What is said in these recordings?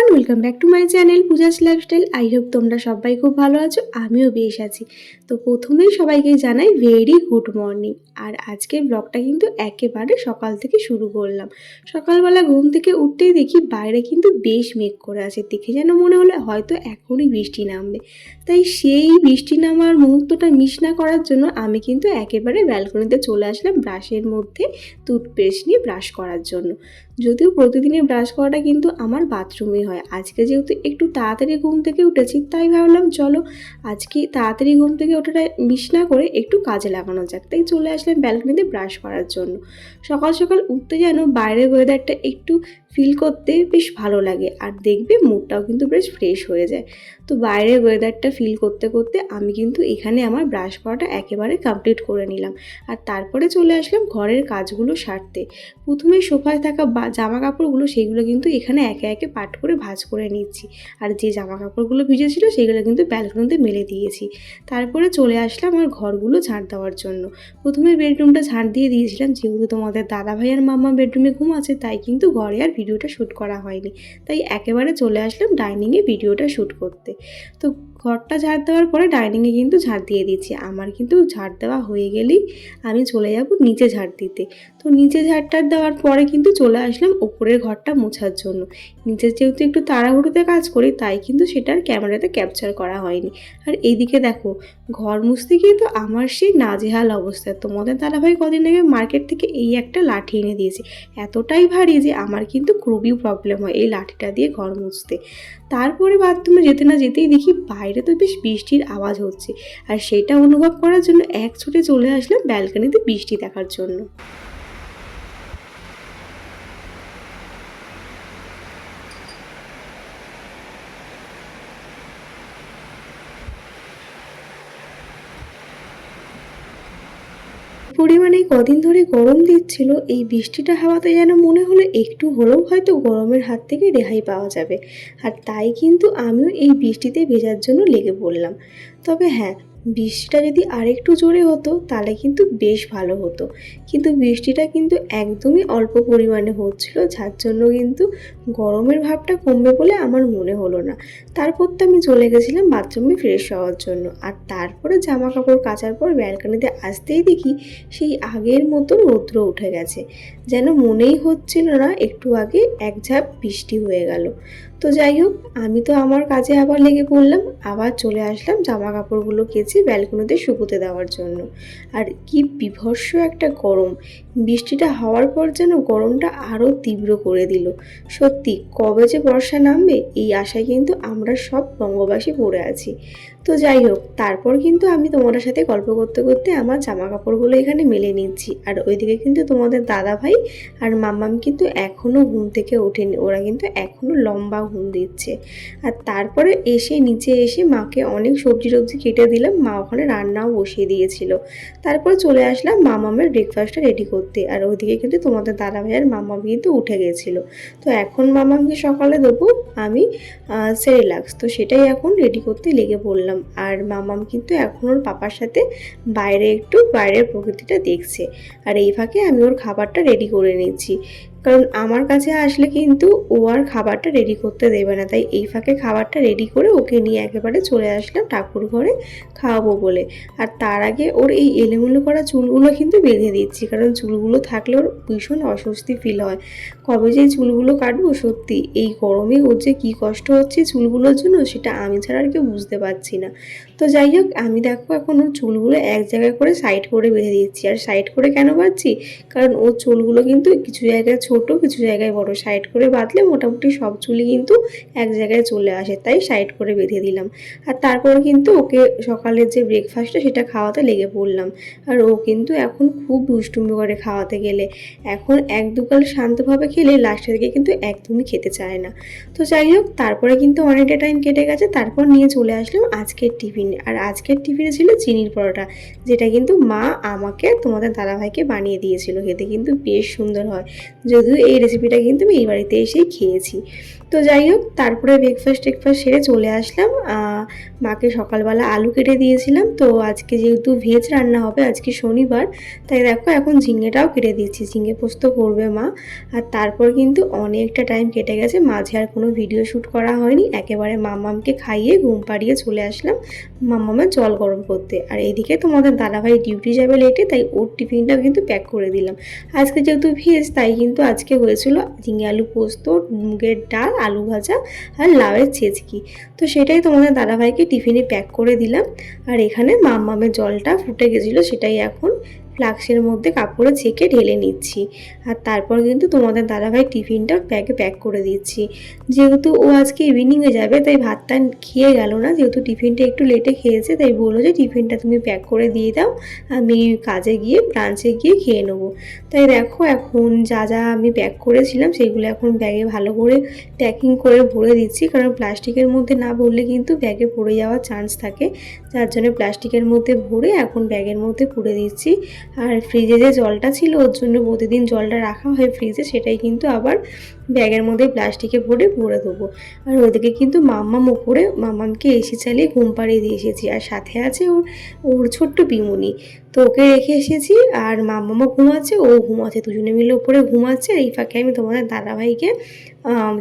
Everyone, welcome back to my channel Puja's lifestyle. I hope তোমরা সবাই খুব ভালো আছো, আমিও বেশ আছি। তো প্রথমেই সবাইকে জানাই ভেরি গুড মর্নিং। আর আজকের ব্লগটা কিন্তু একেবারে সকাল থেকে শুরু করলাম। সকালবেলা ঘুম থেকে উঠতেই দেখি বাইরে কিন্তু বেশ মেঘ করে আছে, দেখে যেন মনে হলো হয়তো এখনই বৃষ্টি নামবে। তাই সেই বৃষ্টি নামার মুহূর্তটা মিস না করার জন্য আমি কিন্তু একেবারে ব্যালকনিতে চলে আসলাম ব্রাশের মধ্যে টুথপেস্ট নিয়ে ব্রাশ করার জন্য। যদিও প্রতিদিনের ব্রাশ করাটা কিন্তু আমার বাথরুমে হয়, আজকে যেহেতু একটু তাড়াতাড়ি ঘুম থেকে উঠেছি তাই ভাবলাম চলো আজকে তাড়াতাড়ি ঘুম থেকে ওঠাটা মিস না করে একটু কাজে লাগানো যাক। তাই চলে আসলাম ব্যালকনিতে ব্রাশ করার জন্য। সকাল সকাল উঠতে যেন বাইরের ওয়েদারটা একটু ফিল করতে বেশ ভালো লাগে, আর দেখবে মুডটাও কিন্তু বেশ ফ্রেশ হয়ে যায়। তো বাইরের ওয়েদারটা ফিল করতে করতে আমি কিন্তু এখানে আমার ব্রাশ করাটা একেবারে কমপ্লিট করে নিলাম। আর তারপরে চলে আসলাম ঘরের কাজগুলো সারতে। প্রথমে সোফায় থাকা জামা কাপড়গুলো সেগুলো কিন্তু এখানে একে একে পাট করে ভাঁজ করে নিচ্ছি। আর যে জামা কাপড়গুলো ভিজেছিল সেগুলো কিন্তু ব্যালকনিতে মেলে দিয়েছি। তারপরে চলে আসলাম আমার ঘরগুলো ঝাঁট দেওয়ার জন্য। প্রথমে বেডরুমটা ঝাঁট দিয়ে দিয়েছিলাম, যেহেতু তোমাদের দাদাভাই আর মাম্মা বেডরুমে ঘুমাচ্ছে তাই কিন্তু ঘরে আর ভিডিওটা শ্যুট করা হয়নি। তাই একেবারে চলে আসলাম ডাইনিংয়ে ভিডিওটা শ্যুট করতে। তো ঘরটা ঝাড় দেওয়ার পরে ডাইনিংয়ে কিন্তু ঝাড় দিয়ে দিচ্ছি। আমার কিন্তু ঝাড় দেওয়া হয়ে গেলেই আমি চলে যাব নিচে ঝাড় দিতে। তো নিচে ঝাড়টার দেওয়ার পরে কিন্তু চলে আসলাম ওপরের ঘরটা মোছার জন্য। নিচে যেহেতু একটু তাড়াহুড়োতে কাজ করি তাই কিন্তু সেটার ক্যামেরাতে ক্যাপচার করা হয়নি। আর এইদিকে দেখো ঘর মুছতে গিয়ে তো আমার সেই নাজেহাল অবস্থা। তোমাদের দাদাভাই কদিন আগে মার্কেট থেকে এই একটা লাঠি এনে দিয়েছে, এতটাই ভারী যে আমার কিন্তু খুবই প্রবলেম হয় এই লাঠিটা দিয়ে ঘর মুছতে। তারপরে বাথরুমে যেতে না যেতেই দেখি বাইরে তো বেশ বৃষ্টির আওয়াজ হচ্ছে, আর সেটা অনুভব করার জন্য এক ছুটে চলে আসলাম ব্যালকনিতে বৃষ্টি দেখার জন্য। পরিমাণে কদিন ধরে গরম দিচ্ছিল, এই বৃষ্টিটা হাওয়াতে যেন মনে হলো একটু হলেও হয়তো গরমের হাত থেকে রেহাই পাওয়া যাবে। আর তাই কিন্তু আমিও এই বৃষ্টিতে ভেজার জন্য লেগে পড়লাম। তবে হ্যাঁ, বৃষ্টিটা যদি আরেকটু জোরে হতো তাহলে কিন্তু বেশ ভালো হতো, কিন্তু বৃষ্টিটা কিন্তু একদমই অল্প পরিমাণে হচ্ছিল, যার জন্য কিন্তু গরমের ভাবটা কমবে বলে আমার মনে হলো না। তারপর তো আমি চলে গেছিলাম বাথরুমে ফ্রেশ হওয়ার জন্য। আর তারপরে জামা কাপড় কাচার পর ব্যালকনিতে আসতেই দেখি সেই আগের মতো রৌদ্র উঠে গেছে, যেন মনেই হচ্ছিল না একটু আগে এক ঝাঁপ বৃষ্টি হয়ে গেল। তো যাই হোক, আমি তো আমার কাজে আবার লেগে পড়লাম, আবার চলে আসলাম জামা কাপড়গুলো কেচে ব্যালকনিতে শুকোতে দেওয়ার জন্য। আর কি বিভৎস একটা গরম, বৃষ্টিটা হওয়ার পর যেন গরমটা আরও তীব্র করে দিল। সত্যি কবে যে বর্ষা নামবে এই আশায় কিন্তু আমরা সব বঙ্গবাসী পড়ে আছি। তো যাই হোক, তারপর কিন্তু আমি তোমাদের সাথে গল্প করতে করতে আমার জামা কাপড়গুলো এখানে মেলে নিচ্ছি। আর ওইদিকে কিন্তু তোমাদের দাদা ভাই আর মাম্মাম কিন্তু এখনও ঘুম থেকে ওঠেনি, ওরা কিন্তু এখনও লম্বা ঘুম দিচ্ছে। আর তারপরে এসে নিচে এসে মাকে অনেক সবজি টবজি কেটে দিলাম, মা ওখানে রান্নাও বসিয়ে দিয়েছিল। তারপর চলে আসলাম মামামের ব্রেকফাস্টটা রেডি করতে। আর ওইদিকে কিন্তু তোমাদের দাদা ভাই আর মাম্মাম কিন্তু উঠে গেছিলো। তো এখন মামামকে সকালে দেবো আমি সেরিলাক্স, তো সেটাই এখন রেডি করতে লেগে পড়লাম। আর মামাম কিন্তু এখন ওর পাপার সাথে বাইরে একটু বাইরের প্রকৃতিটা দেখছে, আর এই ফাঁকে আমি ওর খাবারটা রেডি করে নিচ্ছি, কারণ আমার কাছে আসলে কিন্তু ও আর খাবারটা রেডি করতে দেবে না। তাই এই ফাঁকে খাবারটা রেডি করে ওকে নিয়ে একেবারে চলে আসলাম ঠাকুর ঘরে খাওয়াবো বলে। আর তার আগে ওর এই এলোমেলো করা চুলগুলো কিন্তু বেঁধে দিচ্ছি, কারণ চুলগুলো থাকলে ওর ভীষণ অস্বস্তি ফিল হয়। কবে যে চুলগুলো কাটবো, সত্যি এই গরমে ওর যে কী কষ্ট হচ্ছে চুলগুলোর জন্য সেটা আমি ছাড়া আর কেউ বুঝতে পারছি না। তো যাই হোক, আমি দেখো এখন ওর চুলগুলো এক জায়গায় করে সাইড করে বেঁধে দিচ্ছি। আর সাইড করে কেন বাঁধছি, কারণ ওর চুলগুলো কিন্তু কিছু জায়গায় ছোট কিছু জায়গায় বড়, সাইড করে বাঁধলে মোটামুটি সব চুলই কিন্তু এক জায়গায় চলে আসে, তাই সাইড করে বেঁধে দিলাম। আর তারপর কিন্তু ওকে সকালের যে ব্রেকফাস্টটা সেটা খাওয়াতে লেগে পড়লাম। আর ও কিন্তু এখন খুব দুষ্টুমি করে খাওয়াতে গেলে, এখন এক দুকাল শান্তভাবে খেলে লাস্টের দিকে কিন্তু একদমই খেতে চায় না। তো যাই হোক, তারপরে কিন্তু অনেকটা টাইম কেটে গেছে, তারপর নিয়ে চলে আসলাম আজকের টিফিনে। আর আজকের টিফিনে ছিল চিনির পরোটা, যেটা কিন্তু মা আমাকে তোমাদের দাদাভাইকে বানিয়ে দিয়েছিল, খেতে কিন্তু বেশ সুন্দর হয়। যদিও এই রেসিপিটা কিন্তু আমি এই বাড়িতে এসেই খেয়েছি। তো যাই হোক, তারপরে ব্রেকফাস্ট সেরে চলে আসলাম। মাকে সকালবেলা আলু কেটে দিয়েছিলাম। তো আজকে যেহেতু ভেজ রান্না হবে, আজকে শনিবার, তাই দেখো এখন ঝিঙেটাও কেটে দিচ্ছি, ঝিঙে পোস্ত করবে মা। আর তারপর কিন্তু অনেকটা টাইম কেটে গেছে, মাঝে আর কোনো ভিডিও শ্যুট করা হয়নি। একেবারে মাম্মামকে খাইয়ে ঘুম পাড়িয়ে চলে আসলাম মাম্মামের জল গরম করতে। আর এইদিকে তোমাদের দাদাভাই ডিউটি যাবে লেটে, তাই ওর টিফিনটাও কিন্তু প্যাক করে দিলাম। আজকে যেহেতু ভেজ, তাই কিন্তু আজকে হয়েছিল ঝিঙে আলু পোস্ত, মুগের ডাল, আলু ভাজা আর লাউয়ের ছেচকি। তো সেটাই তোমাদের দাদাভাইকে টিফিনে প্যাক করে দিলাম। আর এখানে মাম্মামের জলটা ফুটে গেছিলো, সেটাই এখন ফ্লাক্সের মধ্যে কাপড়ে ছেঁকে ঢেলে নিচ্ছি। আর তারপর কিন্তু তোমাদের দাদাভাই টিফিনটা প্যাক করে দিচ্ছি। যেহেতু ও আজকে ইভিনিংয়ে যাবে, তাই ভাতটা খেয়ে গেল না, যেহেতু টিফিনটা একটু লেটে খেয়েছে, তাই বললো যে টিফিনটা তুমি প্যাক করে দিয়ে দাও, আমি কাজে গিয়ে ব্রাঞ্চে গিয়ে খেয়ে নেবো। তাই দেখো এখন যা যা আমি প্যাক করেছিলাম সেগুলো এখন ব্যাগে ভালো করে প্যাকিং করে ভরে দিচ্ছি, কারণ প্লাস্টিকের মধ্যে না ভরলে কিন্তু ব্যাগে পড়ে যাওয়ার চান্স থাকে। যার জন্য প্লাস্টিকের মধ্যে ভরে এখন ব্যাগের মধ্যে পুরে দিচ্ছি। আর ফ্রিজে যে জলটা ছিল, ওর জন্য প্রতিদিন জলটা রাখা হয় ফ্রিজে, সেটাই কিন্তু আবার ব্যাগের মধ্যে প্লাস্টিকে ভরে দেবো। আর ওদিকে কিন্তু মাম্মাম ওপরে মাম্মামকে এসি চালিয়ে ঘুম পাড়িয়ে দিয়ে এসেছি। আর সাথে আছে ওর ছোট্ট পিমুনি, তো ওকে রেখে এসেছি। আর মাম্মামও ঘুমাচ্ছে, ও ঘুমাচ্ছে, দুজনে মিলে ওপরে ঘুমাচ্ছে। আর এই ফাঁকে আমি তোমাদের দাদাভাইকে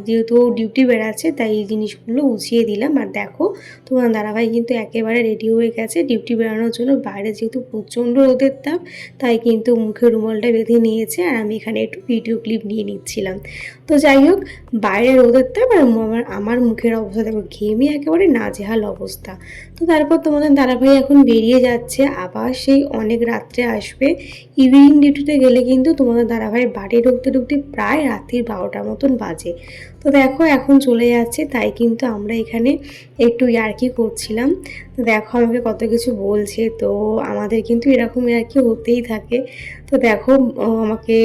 যেহেতু ডিউটি বেড়াচ্ছে, তাই এই জিনিসগুলো উছিয়ে দিলাম। আর দেখো তোমার দাদাভাই কিন্তু একেবারে রেডি হয়ে গেছে ডিউটি বেড়ানোর জন্য। বাইরে যেহেতু প্রচণ্ড রোদের তাপ, তাই কিন্তু মুখে রুমালটা বেঁধে নিয়েছে। আর আমি এখানে একটু ভিডিও ক্লিপ নিয়ে নিচ্ছিলাম। তো যাই হোক, বাইরে রোদের তাপ আর আমার মুখের অবস্থা দেখো, ঘেমে একেবারে নাজেহাল অবস্থা। তো তারপর তোমাদের দাদাভাই এখন বেরিয়ে যাচ্ছে, আবার সেই অনেক রাত্রে আসবে। ইভিনিং ডিউটিতে গেলে কিন্তু তোমাদের দাদাভাই বাড়ি ঢুকতে প্রায় রাত্রির 12টার মতন বাজে। তো দেখো এখন চলে যাচ্ছে, তাই কিন্তু আমরা এখানে একটু ইয়ার্কি করছিলাম। তো দেখো আমাকে কত কিছু বলছে, তো আমাদের কিন্তু এরকম ইয়ার্কি হতেই থাকে। তো দেখো আমাকে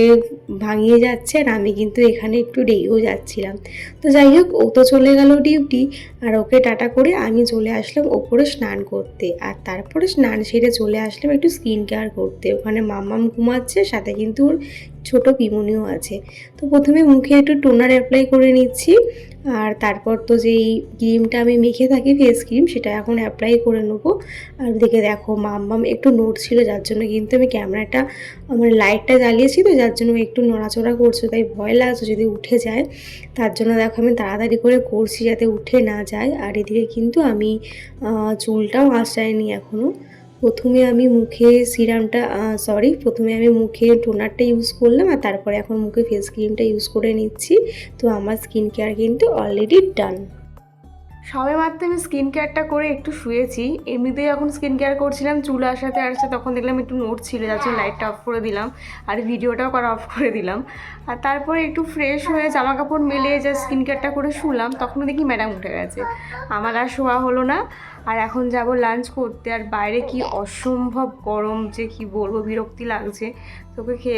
ভাঙিয়ে যাচ্ছে, আর আমি কিন্তু এখানে একটু রেগেও যাচ্ছিলাম। তো যাই হোক, ও তো চলে গেল ডিউটি, আর ওকে টাটা করে আমি চলে আসলাম ওপরে স্নান করতে। আর তারপরে স্নান সেরে চলে আসলাম একটু স্কিন কেয়ার করতে। ওখানে মাম্মাম ঘুমাচ্ছে, সাথে কিন্তু ওর ছোটো পিমনিও আছে। তো প্রথমে মুখে একটু টোনার অ্যাপ্লাই করে নিচ্ছি। আর তারপর তো যেই ক্রিমটা আমি মেখে থাকি ফেস ক্রিম, সেটা এখন অ্যাপ্লাই করে নেবো। আর দেখে দেখো মাম্মাম একটু নড়ছিল, যার জন্য কিন্তু আমি ক্যামেরাটা আমার লাইটটা জ্বালিয়েছি, তো যার জন্য একটু নড়াচড়া করছে, তাই ভয় লাগছে যদি উঠে যায়। তার জন্য দেখো আমি তাড়াতাড়ি করে করছি যাতে উঠে না যায়। আর এদিকে কিন্তু আমি চুলটাও আঁচড়াইনি এখনও। প্রথমে আমি মুখে টোনারটা ইউজ করলাম, আর তারপরে এখন মুখে ফেস ক্রিমটা ইউজ করে নিচ্ছি। তো আমার স্কিন কেয়ার কিন্তু অলরেডি ডান। সবে মাত্র আমি স্কিন কেয়ারটা করে একটু শুয়েছি। এমনিতেই যখন স্কিন কেয়ার করছিলাম চুল আসাতে তখন দেখলাম একটু নড়ছিল, যার জন্য লাইটটা অফ করে দিলাম আর ভিডিওটাও করা অফ করে দিলাম। আর তারপরে একটু ফ্রেশ হয়ে জামা কাপড় মেলে যা স্কিন কেয়ারটা করে শুলাম, তখনও দেখি ম্যাডাম উঠে গেছে। আমার আর শোয়া হলো না। আর এখন যাব লাঞ্চ করতে। আর বাইরে কি অসম্ভব গরম, যে কি বলবো, বিরক্তি লাগছে। তো ওকে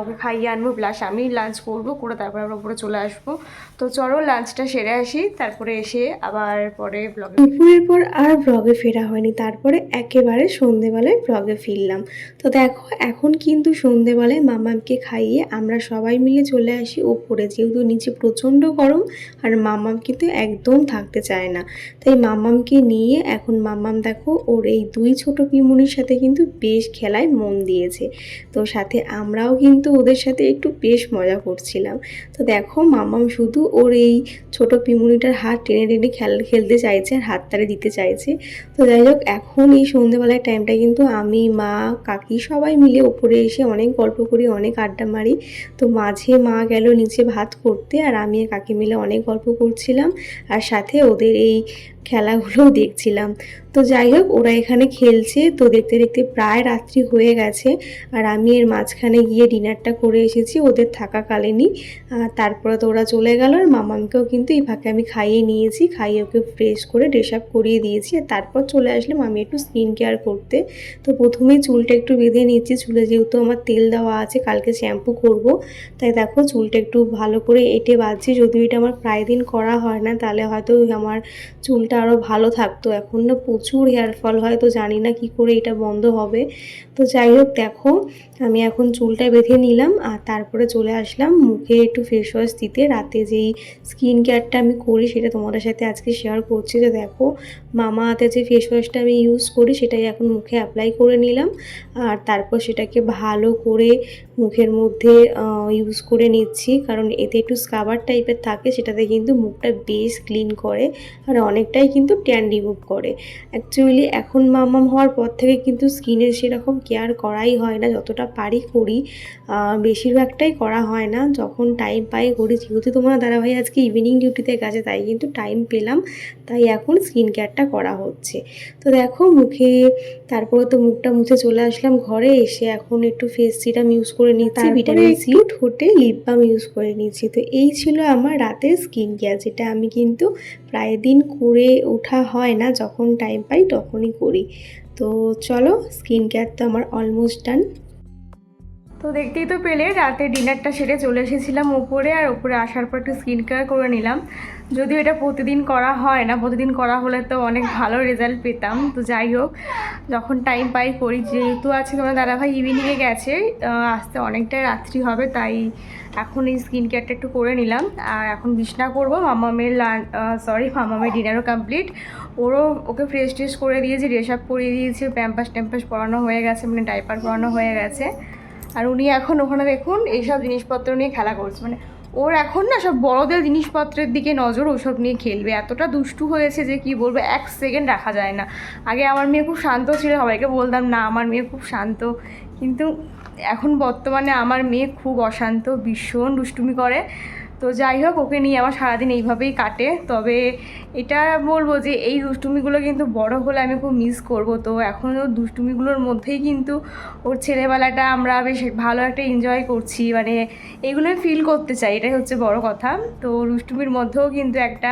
ওকে খাইয়ে আনবো, প্লাস আমি লাঞ্চ করবো, করে তারপরে আমরা উপরে চলে আসবো। তো চলো লাঞ্চটা সেরে আসি, তারপরে এসে আবার পরে ব্লগে। দুপুরের পর আর ব্লগে ফেরা হয়নি, তারপরে একেবারে সন্ধেবেলায় ব্লগে ফিরলাম। তো দেখো এখন কিন্তু সন্ধেবেলায় মামামকে খাইয়ে আমরা সবাই মিলে চলে আসি ওপরে, যেহেতু নিচে প্রচণ্ড গরম আর মামাম কিন্তু একদম থাকতে চায় না। তাই মামামকে নিয়ে এখন মামাম দেখো ওর এই দুই ছোট পিমুনির সাথে কিন্তু বেশ খেলায় মন দিয়েছে। তো সাথে আমরাও কিন্তু ওদের সাথে একটু বেশ মজা করছিলাম। তো দেখো মামাম শুধু ওর এই ছোট পিমুনিটার হাত টেনে টেনে খেলতে চাইছে আর হাততালি দিতে চাইছে। তো যাই হোক, এখন এই সন্ধ্যেবেলার টাইমটা কিন্তু আমি, মা, কাকি সবাই মিলে ওপরে এসে অনেক গল্প করি, অনেক আড্ডা মারি। তো মাঝে মা গেল নিচে ভাত করতে, আর আমি আর কাকি মিলে অনেক গল্প করছিলাম, আর সাথে ওদের এই খেলাগুলোও দেখছিলাম। তো যাই হোক, ওরা এখানে খেলছে। তো দেখতে দেখতে প্রায় রাত্রি হয়ে গেছে, আর আমি এর মাঝখানে গিয়ে ডিনারটা করে এসেছি ওদের থাকাকালীনই। তারপরে তো ওরা চলে গেল, আর মামামকেও কিন্তু এই ফাঁকে আমি খাইয়ে নিয়েছি, খাইয়ে ওকে ফ্রেশ করে ড্রেস আপ করিয়ে দিয়েছি। আর তারপর চলে আসলাম আমি একটু স্কিন কেয়ার করতে। তো প্রথমেই চুলটা একটু বেঁধে নিচ্ছি। চুলে যেহেতু আমার তেল দেওয়া আছে, কালকে শ্যাম্পু করব, তাই দেখো চুলটা একটু ভালো করে এঁটে বাঁধছি। যদিও এটা আমার প্রায় দিন করা হয় না, তাহলে হয়তো আমার চুলটা আরও ভালো থাকতো। এখন না প্রচুর হেয়ার ফল হয়, তো জানি না কি করে এটা বন্ধ হবে। তো যাই হোক দেখো, আমি এখন চুলটা বেঁধে নিলাম আর তারপরে চলে আসলাম মুখে একটু ফেস ওয়াশ দিতে। রাতে যেই স্কিন কেয়ারটা আমি করি সেটা তোমাদের সাথে আজকে শেয়ার করছি। যে দেখো, মামাআর্থে যে ফেস ওয়াশটা আমি ইউজ করি সেটাই এখন মুখে অ্যাপ্লাই করে নিলাম, আর তারপর সেটাকে ভালো করে মুখের মধ্যে ইউজ করে নিচ্ছি, কারণ এতে একটু স্ক্রাবার টাইপের থাকে, সেটাতে কিন্তু মুখটা বেশ ক্লিন করে আর অনেকটাই কিন্তু ট্যান রিমুভ করে। অ্যাকচুয়ালি এখন মামাম হওয়ার পর থেকে কিন্তু স্কিনের সেরকম কেয়ার করাই হয় না, যতটা পারি করি, বেশিরভাগটাই করা হয় না, যখন টাইম পাই করি। যেহেতু তোমার দাদাভাই আজকে ইভিনিং ডিউটিতে গেছে তাই কিন্তু টাইম পেলাম, তাই এখন স্কিন কেয়ারটা করা হচ্ছে। তো দেখো মুখে, তারপরে তো মুখটা মুছে চলে আসলাম ঘরে। এসে এখন একটু ফেস সিরাম ইউজ করে নিচ্ছি, ভিটামিন সি, ঠোঁটে লিপ বাম ইউজ করে নিচ্ছি। তো এই ছিল আমার রাতের স্কিন কেয়ার, যেটা আমি কিন্তু প্রায় দিন করে ওঠা হয় না, যখন টাইম পাই তখনই করি। তো চলো, স্কিন কেয়ার তো আমার অলমোস্ট ডান। তো দেখতেই তো পেলে রাতে ডিনারটা সেরে চলে এসেছিলাম উপরে, আর উপরে আসার পর একটু স্কিন কেয়ার করে নিলাম। যদিও এটা প্রতিদিন করা হয় না, প্রতিদিন করা হলে তো অনেক ভালো রেজাল্ট পেতাম। তো যাই হোক, যখন টাইম পাই করি। যেহেতু আছে তোমার দাদাভাই ইভিনিংয়ে গেছে, আসতে অনেকটাই রাত্রি হবে, তাই এখন এই স্কিন কেয়ারটা একটু করে নিলাম। আর এখন বিছনা করবো। মামামের মামামের ডিনারও কমপ্লিট। ওকে ফ্রেশ ট্রেশ করে দিয়েছি, ড্রেস আপ করিয়ে দিয়েছি, প্যাম্পাস ট্যাম্পাস পরানো হয়ে গেছে, মানে ডাইপার পরানো হয়ে গেছে। আর উনি এখন ওখানে দেখুন এইসব জিনিসপত্র নিয়ে খেলা করছে। মানে ওর এখন না সব বড়দের জিনিসপত্রের দিকে নজর, ওসব নিয়ে খেলবে। এতটা দুষ্টু হয়েছে যে কি বলবো, 1 সেকেন্ড রাখা যায় না। আগে আমার মেয়ে খুব শান্ত ছিল, সবাইকে বলতাম না আমার মেয়ে খুব শান্ত, কিন্তু এখন বর্তমানে আমার মেয়ে খুব অশান্ত, ভীষণ দুষ্টুমি করে। তো যাই হোক, ওকে নিয়ে আমার সারাদিন এইভাবেই কাটে। তবে এটা বলবো যে এই দুষ্টুমিগুলো কিন্তু বড় হলে আমি খুব মিস করব। তো এখন ওর দুষ্টুমিগুলোর মধ্যেই কিন্তু ওর ছেলেবেলাটা আমরা বেশ ভালো একটা এনজয় করছি, মানে এগুলোই ফিল করতে চাই, এটাই হচ্ছে বড় কথা। তো দুষ্টুমির মধ্যেও কিন্তু একটা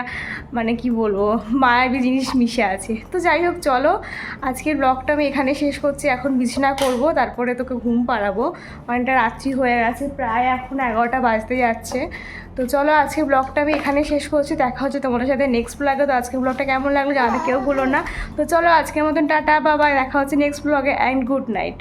মানে কি বলবো মায়াবী জিনিস মিশে আছে। তো যাই হোক, চলো আজকের ব্লগটা আমি এখানে শেষ করছি। এখন বিছানা করব, তারপরে তোকে ঘুম পাড়াবো। অনেকটা রাত্রি হয়ে গেছে, প্রায় এখন 11টা বাজতে যাচ্ছে। তো চলো আজকে ব্লগটা আমি এখানে শেষ করছি। দেখা হচ্ছে তোমাদের সাথে নেক্সট ব্লগে। তো আজকে ব্লগটা কেমন লাগলো জানাতে কেউ ভুলো না। তো চলো আজকের মতন টাটা, বাবাই, দেখা হচ্ছে নেক্সট ব্লগে, অ্যান্ড গুড নাইট।